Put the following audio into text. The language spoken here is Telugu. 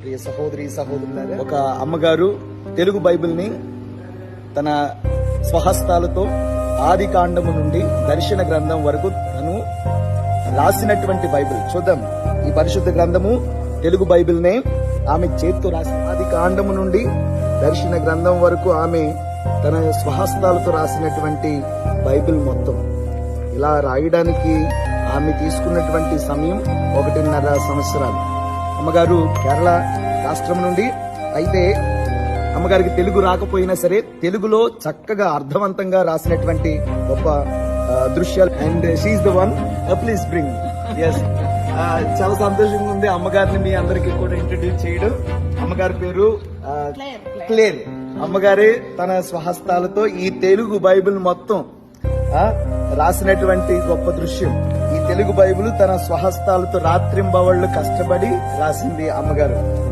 ప్రియ సహోదరి సహోదరులారా, ఒక అమ్మగారు తెలుగు బైబిల్ ని తన స్వహస్తాలతో ఆది కాండము నుండి దర్శన గ్రంథం వరకు తను రాసినటువంటి బైబిల్ చూద్దాం. ఈ పరిశుద్ధ గ్రంథము తెలుగు బైబిల్ నే ఆమె చేతితో రాసి ఆది కాండము నుండి దర్శన గ్రంథం వరకు ఆమె తన స్వహస్తాలతో రాసినటువంటి బైబిల్ మొత్తం ఇలా రాయడానికి ఆమె తీసుకున్నటువంటి సమయం 1.5 సంవత్సరాలు. అమ్మగారు కేరళ రాష్ట్రం నుండి, అయితే అమ్మగారికి తెలుగు రాకపోయినా సరే తెలుగులో చక్కగా అర్థవంతంగా రాసినటువంటి గొప్ప దృశ్యాలు. And she's the one, please bring. Yes, చాలా సంతోషంగా ఉంది అమ్మగారిని మీ అందరికీ కూడా ఇంట్రడ్యూస్ చేయడం. అమ్మగారి పేరు క్లేర్. అమ్మగారే తన స్వహస్తాలతో ఈ తెలుగు బైబిల్ మొత్తం రాసినటువంటి గొప్ప దృశ్యం. ఈ తెలుగు బైబిల్ తన స్వహస్తాలతో రాత్రింబవళ్లు కష్టపడి రాసింది అమ్మగారు.